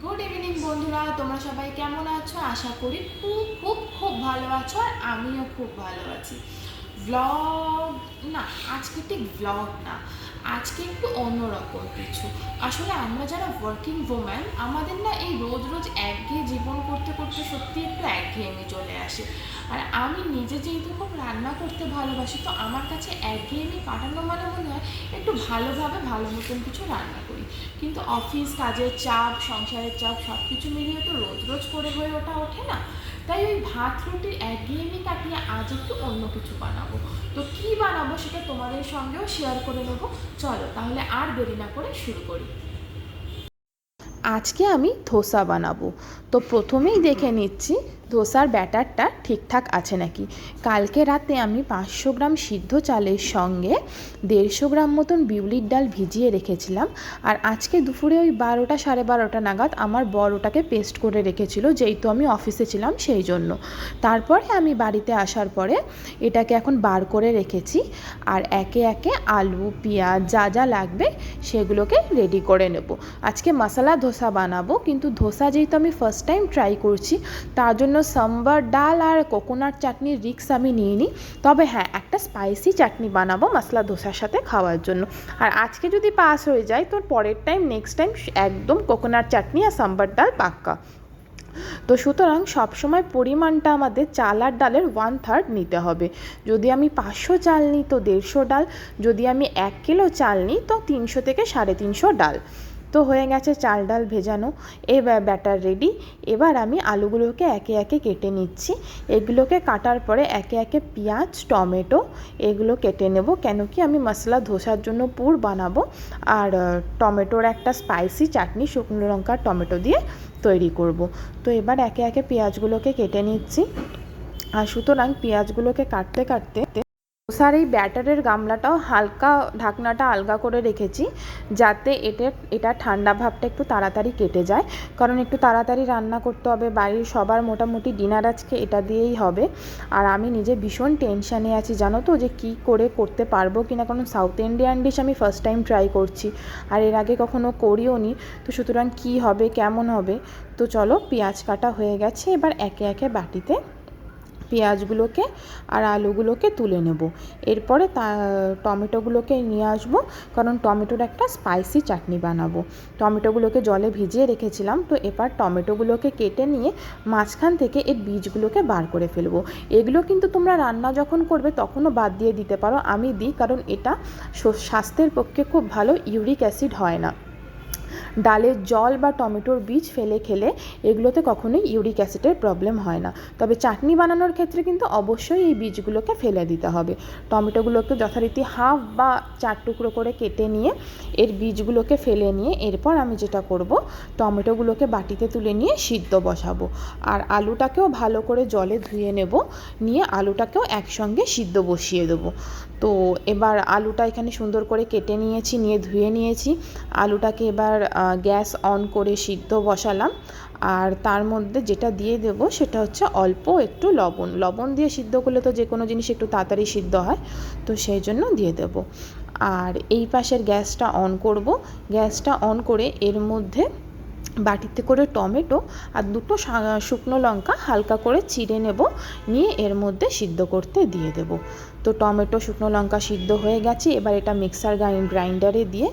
Good evening বন্ধুরা, তোমরা সবাই কেমন আছো? আশা করি খুব খুব খুব ভালো আছো, আর আমিও খুব ভালো আছি। ভ্লগ না, আজকে ঠিক ভ্লগ না, আজকে একটু অন্যরকম কিছু। আসলে আমরা যারা ওয়ার্কিং ওম্যান, আমাদের না এই রোজ রোজ একঘেয়ে জীবন করতে করতে সত্যি একটু একঘেয়েমি চলে আসে। আর আমি নিজে যেহেতু খুব রান্না করতে ভালোবাসি, তো আমার কাছে একঘেয়েমি কাটানো মানে মনে হয় একটু ভালোভাবে ভালো মতন কিছু রান্না করি। কিন্তু অফিস কাজের চাপ, সংসারের চাপ সব কিছু মিলিয়ে তো রোজ রোজ করে হয়ে ওঠে না। তাই ওই ভাত রুটির একঘেয়েমি কাটিয়ে আজ একটু অন্য কিছু বানাবো। তো কী বানাবো সেটা তোমাদের সঙ্গেও শেয়ার করে নেবো। চলো তাহলে আর দেরি না করে শুরু করি। আজকে আমি ধোসা বানাবো। তো প্রথমেই দেখে নিচ্ছি ধোসার ব্যাটারটা ঠিকঠাক আছে নাকি। কালকে রাতে আমি 500 গ্রাম সিদ্ধ চালের সঙ্গে 150 গ্রাম মতন বিউলির ডাল ভিজিয়ে রেখেছিলাম। আর আজকে দুপুরে ওই 12টা 12:30 নাগাদ আমার বর ওটাকে পেস্ট করে রেখেছিল, যেহেতু আমি অফিসে ছিলাম সেই জন্য। তারপরে আমি বাড়িতে আসার পরে এটাকে এখন বার করে রেখেছি। আর একে একে আলু, পেঁয়াজ যা যা লাগবে সেগুলোকে রেডি করে নেব। আজকে মশলা ধোসা বানাবো, কিন্তু ধোসা যেহেতু আমি ফার্স্ট টাইম ট্রাই করছি, তার জন্য সাম্বার ডাল আর কোকোনাট চাটনির রিস্ক আমি নিইনি। তবে হ্যাঁ, একটা স্পাইসি চাটনি বানাবো মশলা ধোসার সাথে খাওয়ার জন্য। আর আজকে যদি পাস হয়ে যায় তো পরের টাইম নেক্সট টাইম একদম কোকোনাট চাটনি আর সাম্বার ডাল পাক্কা। তো সুতরাং সবসময় পরিমাণটা আমাদের চাল আর ডালের 1/3 নিতে হবে। যদি আমি 500 চাল নিই তো 150 ডাল, যদি আমি 1 কিলো চাল নিই তো 300 থেকে 350 ডাল। তো হয়ে গেছে চাল ডাল ভেজানো, এবার ব্যাটার রেডি। এবার আমি আলুগুলোকে একে একে কেটে নিচ্ছি। এগুলোকে কাটার পরে একে একে পেঁয়াজ, টমেটো এগুলো কেটে নেব, কেন কি আমি মশলা ধোসার জন্য পুর বানাবো। আর টমেটোর একটা স্পাইসি চাটনি শুকনো লঙ্কা টমেটো দিয়ে তৈরি করব। তো এবার একে একে পেঁয়াজগুলোকে কেটে নিচ্ছি। আর সুতরাং পেঁয়াজগুলোকে কাটতে কাটতে ধোসার এই ব্যাটারের গামলাটাও হালকা ঢাকনাটা আলগা করে রেখেছি, যাতে এটা ঠান্ডা ভাবটা একটু তাড়াতাড়ি কেটে যায়। কারণ একটু তাড়াতাড়ি রান্না করতে হবে, বাড়ির সবার মোটামুটি ডিনার আজকে এটা দিয়েই হবে। আর আমি নিজে ভীষণ টেনশানে আছি জানো তো, যে কী করে করতে পারবো কি না, কারণ সাউথ ইন্ডিয়ান ডিশ আমি ফার্স্ট টাইম ট্রাই করছি, আর এর আগে কখনো করিও নি। তো সুতরাং কী হবে কেমন হবে। তো চলো, পেঁয়াজ কাটা হয়ে গেছে, এবার একে একে বাটিতে পেঁয়াজগুলোকে আর আলুগুলোকে তুলে নেব। এরপরে টমেটোগুলোকে নিয়ে আসবো, কারণ টমেটোর একটা স্পাইসি চাটনি বানাবো। টমেটোগুলোকে জলে ভিজিয়ে রেখেছিলাম, তো এবার টমেটোগুলোকে কেটে নিয়ে মাঝখান থেকে এর বীজগুলোকে বার করে ফেলবো। এগুলো কিন্তু তোমরা রান্না যখন করবে তখনও বাদ দিয়ে দিতে পারো, আমি দিই কারণ এটা স্বাস্থ্যের পক্ষে খুব ভালো, ইউরিক অ্যাসিড হয় না। ডালের জল বা টমেটোর বীজ ফেলে খেলে এগুলোতে কখনোই ইউরিক অ্যাসিডের প্রবলেম হয় না। তবে চাটনি বানানোর ক্ষেত্রে কিন্তু অবশ্যই এই বীজগুলোকে ফেলে দিতে হবে। টমেটোগুলোকে যথারীতি হাফ বা 4 টুকরো করে কেটে নিয়ে এর বীজগুলোকে ফেলে নিয়ে এরপর আমি যেটা করব, টমেটোগুলোকে বাটিতে তুলে নিয়ে সিদ্ধ বসাবো। আর আলুটাকেও ভালো করে জলে ধুয়ে নেব, নিয়ে আলুটাকেও একসঙ্গে সিদ্ধ বসিয়ে দেবো। তো এবার আলুটা এখানে সুন্দর করে কেটে নিয়েছি, নিয়ে ধুয়ে নিয়েছি। আলুটাকে এবার গ্যাস অন করে সিদ্ধ বসালাম। আর তার মধ্যে যেটা দিয়ে দেব সেটা হচ্ছে অল্প একটু লবণ। লবণ দিয়ে সিদ্ধ করলে তো যে কোনো জিনিস একটু তাড়াতাড়ি সিদ্ধ হয়, তো সেই জন্য দিয়ে দেব। আর এই পাশের গ্যাসটা অন করব। গ্যাসটা অন করে এর মধ্যে বাটিতে করে টমেটো আর দুটো শুকনো লঙ্কা হালকা করে চিড়ে নেব, নিয়ে এর মধ্যে সিদ্ধ করতে দিয়ে দেব। তো টমেটো শুকনো লঙ্কা সিদ্ধ হয়ে গেছে, এবার এটা মিক্সার গ্রাইন্ডারে দিয়ে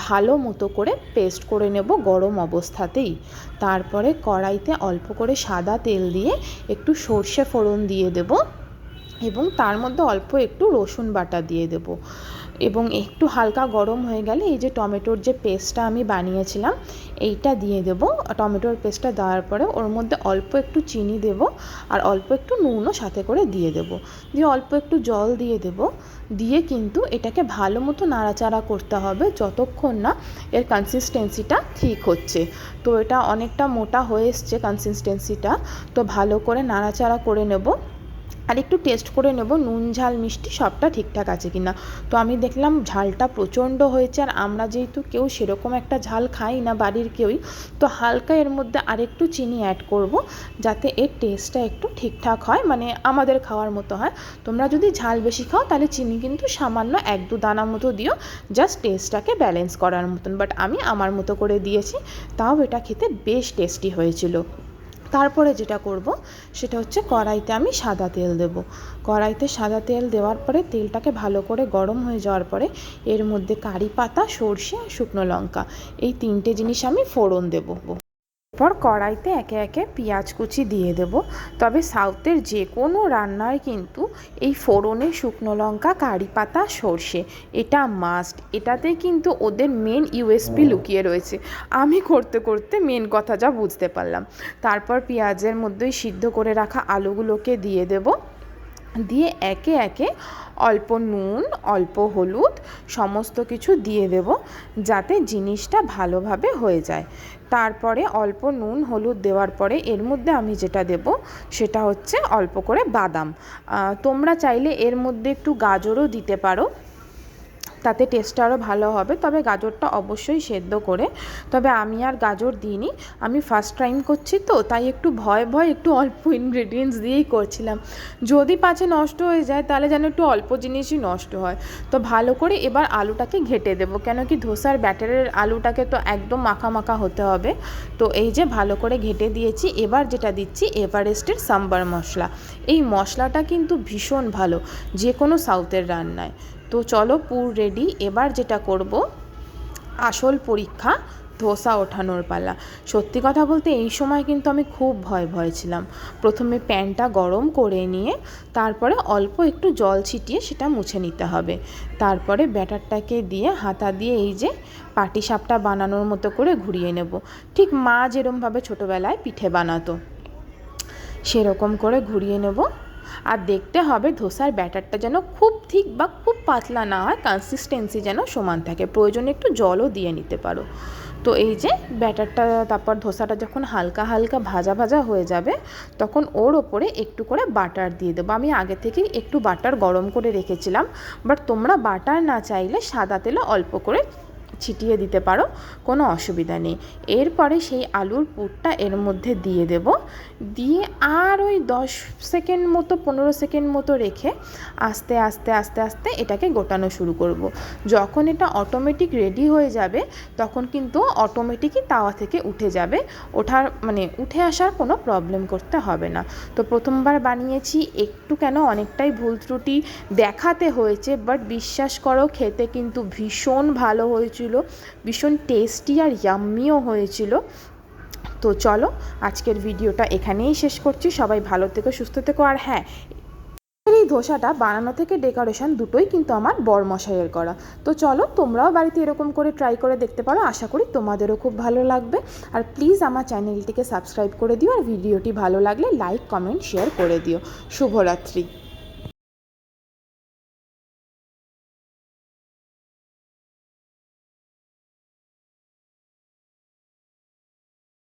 ভালো মতো করে পেস্ট করে নেব গরম অবস্থাতেই। তারপরে কড়াইতে অল্প করে সাদা তেল দিয়ে একটু সর্ষে ফোড়ন দিয়ে দেব, এবং তার মধ্যে অল্প একটু রসুন বাটা দিয়ে দেব। এবং একটু হালকা গরম হয়ে গেলে এই যে টমেটোর যে পেস্টটা আমি বানিয়েছিলাম এইটা দিয়ে দেব। টমেটোর পেস্টটা দেওয়ার পরে ওর মধ্যে অল্প একটু চিনি দেব, আর অল্প একটু নুনও সাথে করে দিয়ে দেব, দিয়ে অল্প একটু জল দিয়ে দেব। দিয়ে কিন্তু এটাকে ভালো মতো নাড়াচাড়া করতে হবে যতক্ষণ না এর কনসিস্টেন্সিটা ঠিক হচ্ছে। তো এটা অনেকটা মোটা হয়ে এসছে কনসিস্টেন্সিটা, তো ভালো করে নাড়াচাড়া করে নেব। আর একটু টেস্ট করে নেব নুন ঝাল মিষ্টি সবটা ঠিকঠাক আছে কিনা। তো আমি দেখলাম ঝালটা প্রচণ্ড হয়েছে, আর আমরা যেহেতু কেউ সেরকম একটা ঝাল খাই না বাড়ির কেউই, তো হালকা এর মধ্যে আরেকটু চিনি অ্যাড করব যাতে এর টেস্টটা একটু ঠিকঠাক হয়, মানে আমাদের খাওয়ার মতো হয়। তোমরা যদি ঝাল বেশি খাও তাহলে চিনি কিন্তু সামান্য 1-2 দানা মতো দিও, জাস্ট টেস্টটাকে ব্যালেন্স করার মতন। বাট আমি আমার মতো করে দিয়েছি, তাও এটা খেতে বেশ টেস্টি হয়েছিল। তারপরে যেটা করব সেটা হচ্ছে কড়াইতে আমি সাদা তেল দেব। কড়াইতে সাদা তেল দেওয়ার পরে তেলটাকে ভালো করে গরম হয়ে যাওয়ার পরে এর মধ্যে কারি পাতা, সর্ষে আর শুকনো লঙ্কা এই 3টে জিনিস আমি ফোড়ন দেবো। এরপর কড়াইতে একে একে পেঁয়াজ কুচি দিয়ে দেব। তবে সাউথের যে কোনো রান্নায় কিন্তু এই ফোড়নে শুকনো লঙ্কা, কারি পাতা, সর্ষে এটা মাস্ট। এটাতেই কিন্তু ওদের মেন ইউএসপি লুকিয়ে রয়েছে। আমি করতে করতে মেন কথা যা বুঝতে পারলাম। তারপর পেঁয়াজের মধ্যেই সিদ্ধ করে রাখা আলুগুলোকে দিয়ে দেব। দিয়ে একে একে অল্প নুন, অল্প হলুদ সমস্ত কিছু দিয়ে দেব যাতে জিনিসটা ভালোভাবে হয়ে যায়। তারপরে অল্প নুন হলুদ দেওয়ার পরে এর মধ্যে আমি যেটা দেব সেটা হচ্ছে অল্প করে বাদাম। তোমরা চাইলে এর মধ্যে একটু গাজরও দিতে পারো, তাতে টেস্টটা আরও ভালো হবে। তবে গাজরটা অবশ্যই সেদ্ধ করে। তবে আমি আর গাজর দিইনি, আমি ফার্স্ট টাইম করছি তো তাই একটু ভয় একটু অল্প ইনগ্রেডিয়েন্টস দিয়েই করছিলাম। যদি পাছে নষ্ট হয়ে যায় তাহলে যেন একটু অল্প জিনিসই নষ্ট হয়। তো ভালো করে এবার আলুটাকে ঘেঁটে দেবো, কেন কি ধোসার ব্যাটারের আলুটাকে তো একদম মাখা মাখা হতে হবে। তো এই যে ভালো করে ঘেঁটে দিয়েছি। এবার যেটা দিচ্ছি এভারেস্টের সাম্বার মশলা। এই মশলাটা কিন্তু ভীষণ ভালো যে কোনো সাউথের রান্নায়। তো চলো পুর রেডি। এবার যেটা করব আসল পরীক্ষা, ধোসা ওঠানোর পালা। সত্যি কথা বলতে এই সময় কিন্তু আমি খুব ভয় ছিলাম। প্রথমে প্যানটা গরম করে নিয়ে তারপরে অল্প একটু জল ছিটিয়ে সেটা মুছে নিতে হবে। তারপরে ব্যাটারটাকে দিয়ে হাতা দিয়ে এই যে পাটিসাপটা বানানোর মতো করে ঘুরিয়ে নেব। ঠিক মা যেরমভাবে ছোটোবেলায় পিঠে বানাতো সেরকম করে ঘুরিয়ে নেব। আর দেখতে হবে ধোসার ব্যাটারটা যেন খুব থিক বা খুব পাতলা না হয়, কনসিস্টেন্সি যেন সমান থাকে। প্রয়োজনে একটু জলও দিয়ে নিতে পারো। তো এই যে ব্যাটারটা, তারপর ধোসাটা যখন হালকা হালকা ভাজা ভাজা হয়ে যাবে তখন ওর ওপরে একটু করে বাটার দিয়ে দেবো। আমি আগে থেকেই একটু বাটার গরম করে রেখেছিলাম, বাট তোমরা বাটার না চাইলে সাদা তেলে অল্প করে ছিটিয়ে দিতে পারো, কোনো অসুবিধা নেই। এরপরে সেই আলুর পুরটা এর মধ্যে দিয়ে দেব। দিয়ে আর ওই 10 সেকেন্ড মতো 15 সেকেন্ড মতো রেখে আস্তে আস্তে আস্তে আস্তে এটাকে গোটানো শুরু করব। যখন এটা অটোমেটিক রেডি হয়ে যাবে তখন কিন্তু অটোমেটিকই তাওয়া থেকে উঠে যাবে। উঠে আসার কোনো প্রবলেম করতে হবে না। তো প্রথমবার বানিয়েছি, একটু কেন অনেকটাই ভুল ত্রুটি দেখাতে হয়েছে, বাট বিশ্বাস করো খেতে কিন্তু ভীষণ ভালো হয়েছিল, ভীষণ টেস্টি আর ইয়াম্মিও হয়েছিল। তো চলো আজকের ভিডিওটা এখানেই শেষ করছি। সবাই ভালো থেকো, সুস্থ থেকো। আর হ্যাঁ, এই ধোসাটা বানানো থেকে ডেকোরেশন দুটোই কিন্তু আমার বরমশাইয়ের করা। তো চলো তোমরাও বাড়িতে এরকম করে ট্রাই করে দেখতে পারো, আশা করি তোমাদেরও খুব ভালো লাগবে। আর প্লিজ আমার চ্যানেলটিকে সাবস্ক্রাইব করে দিও, আর ভিডিওটি ভালো লাগলে লাইক, কমেন্ট, শেয়ার করে দিও। শুভরাত্রি।